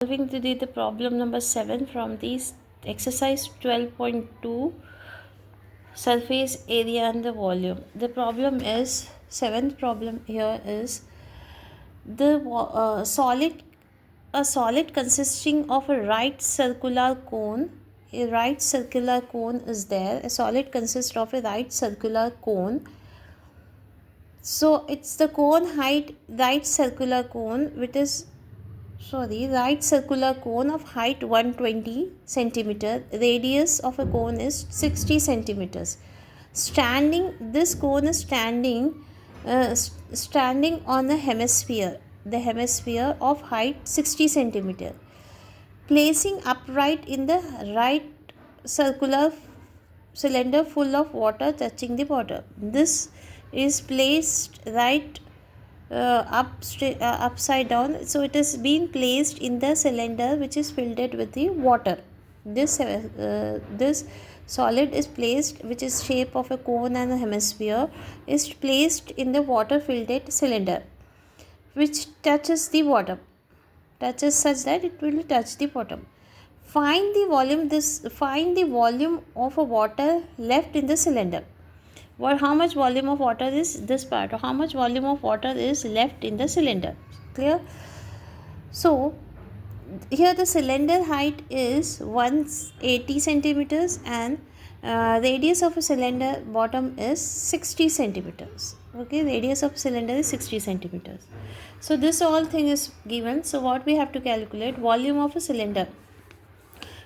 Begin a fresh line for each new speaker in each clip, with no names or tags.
solving the problem number 7 from the exercise 12.2 surface area and the volume. The problem is, seventh problem here is the a solid consisting of a right circular cone. A right circular cone is there. A solid consists of a right circular cone. So it's the cone height, right circular cone, right circular cone of height 120 centimeter. Radius of a cone is 60 centimeters. This cone is standing on a hemisphere. The hemisphere of height 60 centimeter. Placing upright in the right circular cylinder full of water touching the bottom. This is placed right upside down, so it is being placed in the cylinder which is filled with the water. This solid is placed, which is shape of a cone and a hemisphere, is placed in the water filled cylinder which touches the bottom, touches such that it will touch the bottom. Find the volume of a water left in the cylinder. How much volume of water is this part? How much volume of water is left in the cylinder? Clear? So here the cylinder height is 180 centimeters and radius of a cylinder bottom is 60 centimeters. Okay, radius of cylinder is 60 centimeters. So this all thing is given. So what we have to calculate? Volume of a cylinder.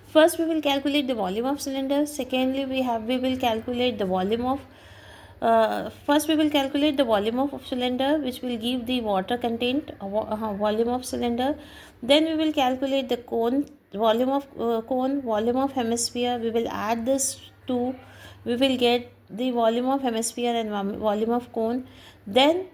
First we will calculate the volume of cylinder. Secondly we will calculate the volume of first we will calculate the volume of cylinder, which will give the water content volume of cylinder. Then we will calculate the cone volume of hemisphere. We will add this two. We will get the volume of hemisphere and volume of cone. Then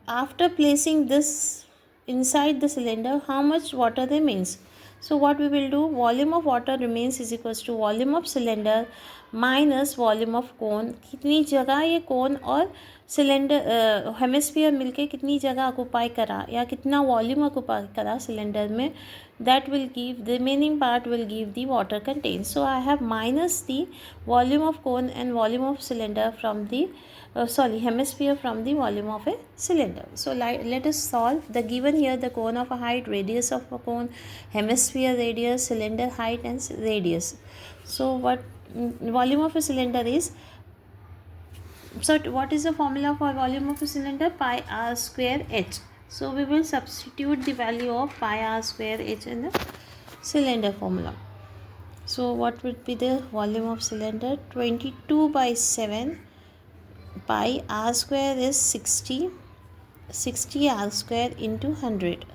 after placing this inside the cylinder, how much water remains? So what we will do, volume of water remains is equals to volume of cylinder minus volume of cone. कितनी जगह ये कोन और cylinder hemisphere मिलके कितनी जगह occupy करा या कितना वॉल्यूम ऑक्यूपाई करा सिलेंडर में, that will give the remaining part will give the water contained. So I have minus the volume of cone and volume of cylinder from the hemisphere from the volume of a cylinder. So let us solve the given here, the cone of a height, radius of a cone, hemisphere radius, cylinder height and radius. So what volume of a cylinder is, so what is the formula for volume of a cylinder? Pi r square h. So we will substitute the value of pi r square h in the cylinder formula. So what would be the volume of cylinder? 22 by 7 pi r square is 60 r square into 100.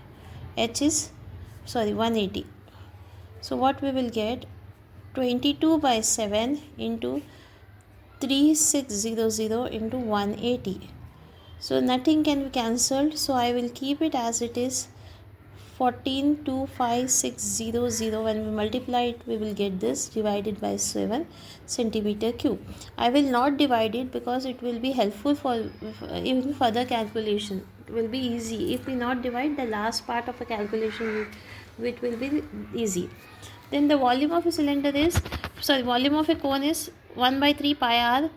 H is 180. So what we will get, 22 by 7 into 3600 into 180. So nothing can be cancelled, so I will keep it as it is, 14,25600. When we multiply it, we will get this divided by 7 centimeter cube. I will not divide it because it will be helpful for even further calculation. It will be easy. If we not divide, the last part of a calculation it will be easy. Then the volume of a cylinder is, volume of a cone is 1 by 3 pi r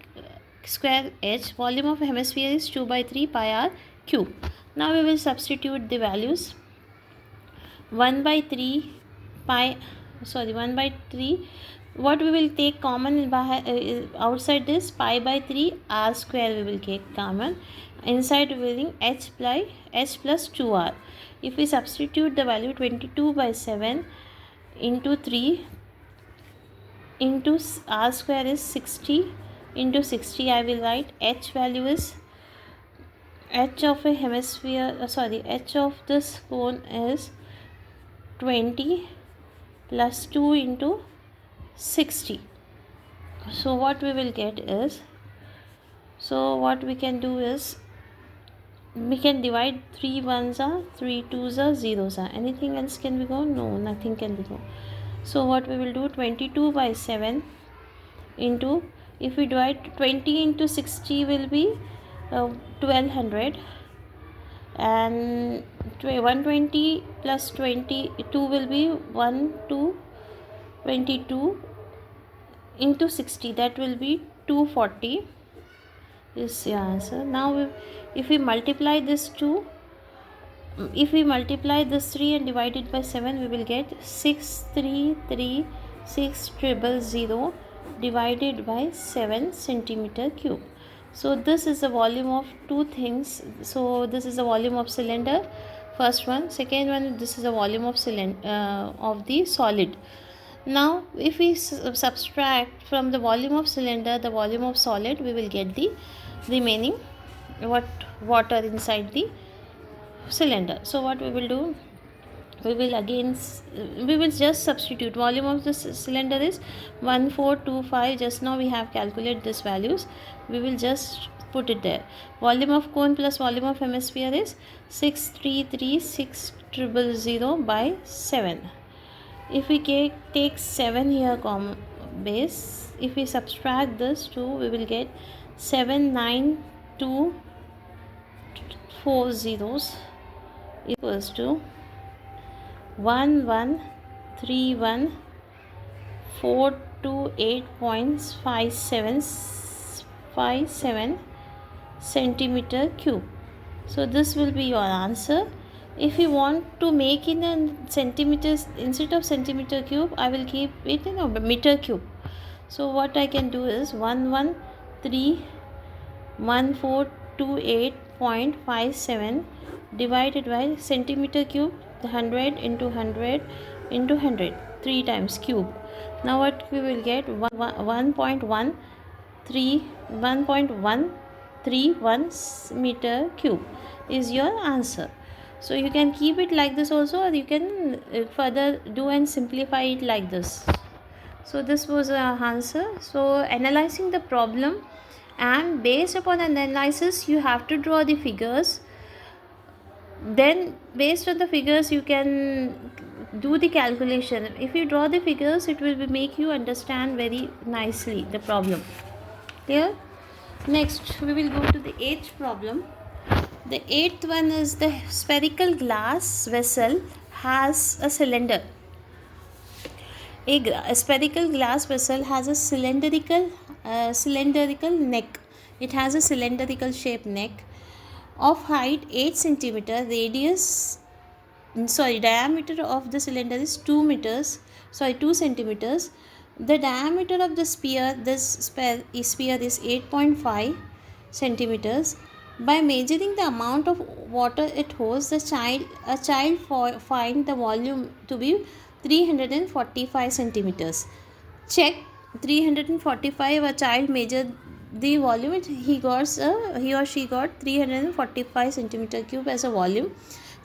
square h. Volume of a hemisphere is 2 by 3 pi r cube. Now we will substitute the values. 1 by 3, what we will take common outside this, pi by 3 r square we will take common. Inside we will h plus 2r. If we substitute the value, 22 by 7 into 3 into r square is 60 into 60, I will write h value is, h of a hemisphere, h of this cone is 20 plus 2 into 60. So what we will get is, so what we can do is, we can divide 3 ones are, 3 twos are, zeros are. Anything else can we go? No, nothing can be go. So what we will do, 22 by 7 into, if we divide 20 into 60 will be 1200 and 120 plus 22 will be 1 to 22 into 60, that will be 240 is the answer. Now if we multiply this 2, if we multiply this 3 and divide it by 7, we will get 6336,000 divided by 7 centimeter cube. So this is the volume of two things. So this is the volume of cylinder, first one. Second one, this is the volume of cylinder of the solid. Now if we subtract from the volume of cylinder the volume of solid, we will get the remaining water inside the cylinder. So what we will do, we will just substitute. Volume of the cylinder is 1425. Just now we have calculated these values, we will just put it there. Volume of cone plus volume of hemisphere is 6336,000 by 7. If we take 7 here base, if we subtract this 2, we will get 79240 equals to 1131428.57 centimeter cube. So this will be your answer. If you want to make in a centimeters, instead of centimeter cube, I will keep it in a meter cube. So what I can do is 1131428.57 divided by centimeter cube, 100 into 100 into 100, 3 times cube. Now what we will get, 1.131 meter cube is your answer. So you can keep it like this also, or you can further do and simplify it like this. So this was our answer. So analyzing the problem, and based upon analysis you have to draw the figures. Then based on the figures you can do the calculation. If you draw the figures, it will make you understand very nicely the problem. Clear? Next we will go to the 8th problem. The 8th one is the spherical glass vessel has a cylinder. A spherical glass vessel has a cylindrical neck. It has a cylindrical shaped neck of height 8 centimeter. Diameter of the cylinder is 2 centimeters. The diameter of the sphere, this sphere is 8.5 centimeters. By measuring the amount of water it holds, a child find the volume to be 345 centimeters. Check 345. A child measured the volume. He or she got 345 centimeter cube as a volume.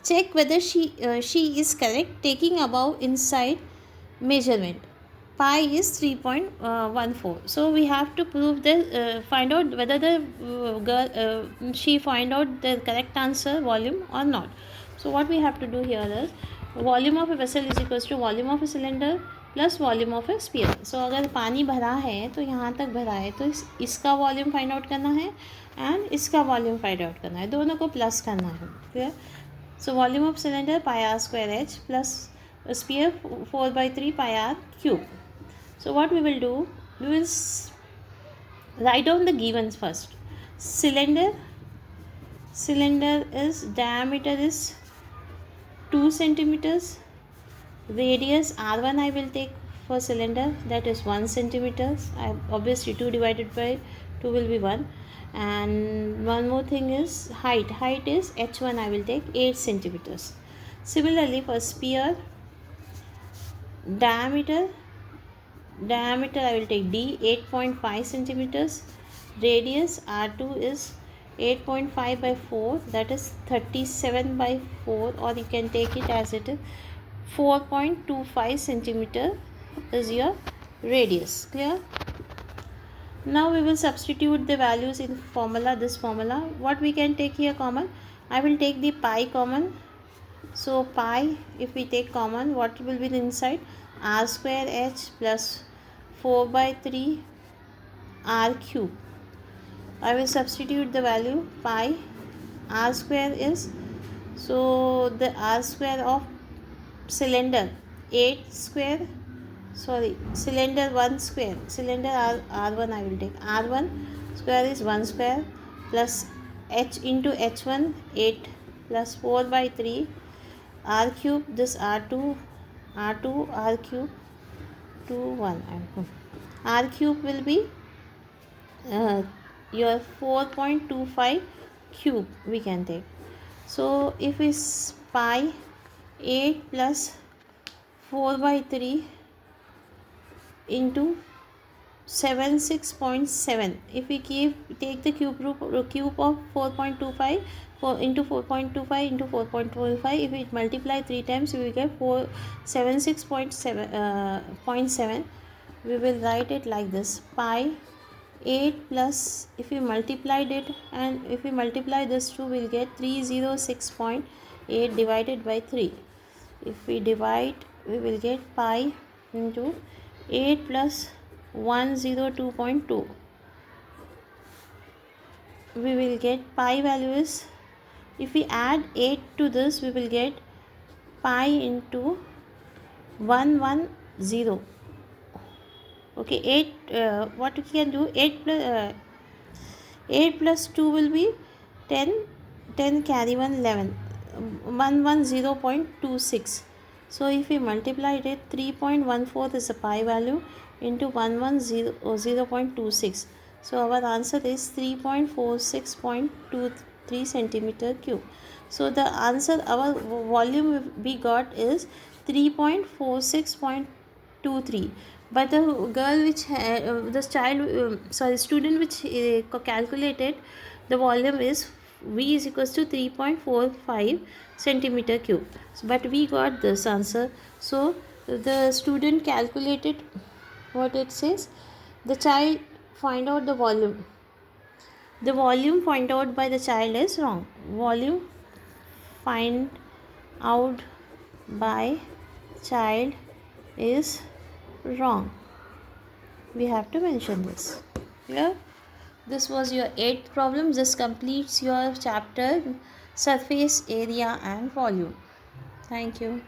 Check whether she is correct, taking above inside measurement. Pi is 3.14. So we have to prove the find out whether the she find out the correct answer volume or not. So what we have to do here is, volume of a vessel is equals to volume of a cylinder plus volume of a sphere. So अगर पानी भरा है तो यहाँ तक भरा है तो इसका वॉल्यूम फाइंड आउट करना है एंड इसका वॉल्यूम फाइंड आउट करना है, दोनों को प्लस करना है. Clear? So volume of cylinder pi r square h plus sphere 4/3 pi r cube. So what we will do, we will write down the givens first. Cylinder is diameter is 2 centimeters. Radius R1 I will take for cylinder, that is 1 centimeters. Obviously 2 divided by 2 will be 1. And one more thing is height. Height is H1 I will take 8 centimeters. Similarly for sphere, diameter I will take D, 8.5 centimeters. Radius R2 is 8.5 by 4, that is 37 by 4, or you can take it as it is 4.25 centimeter is your radius. Clear? Now we will substitute the values in formula. This formula, what we can take here common, I will take the pi common. So pi, if we take common, what will be the inside? R square H plus 4/3 R cube. I will substitute the value pi. R square is So the r square of cylinder 8 square, sorry, cylinder 1 square, cylinder r1 I will take, r1 square is 1 square plus h into h1 8 plus 4 by 3 r cube, this r2 r cube 2 1 r cube will be your 4.25 cube we can take. So if is pi 8 plus 4 by 3 into 76.7, if we take the cube of 4.25 into 4.25 into 4.25, if we multiply 3 times we will get 476.7. We will write it like this: pi 8 plus, if we multiplied it and if we multiply this 2 we will get 306.8 divided by 3. If we divide we will get pi into 8 plus 102.2. We will get pi value is, if we add 8 to this we will get pi into 110. Okay, 8 what we can do, 8 plus 2 will be 10, 10 carry 1 11, 110.26. So if we multiply it, 3.14 is the pi value into 110.26. So our answer is 3.46.23 centimeter cube. So the answer, our volume we got is 3.46.23. But the girl which the child student which calculated the volume is V is equals to 3.45 centimeter cube. But we got this answer. So the student calculated what it says. The child find out the volume. The volume find out by the child is wrong. Volume find out by child is wrong. We have to mention this. Yeah. This was your 8th problem. This completes your chapter surface area and volume. Thank you.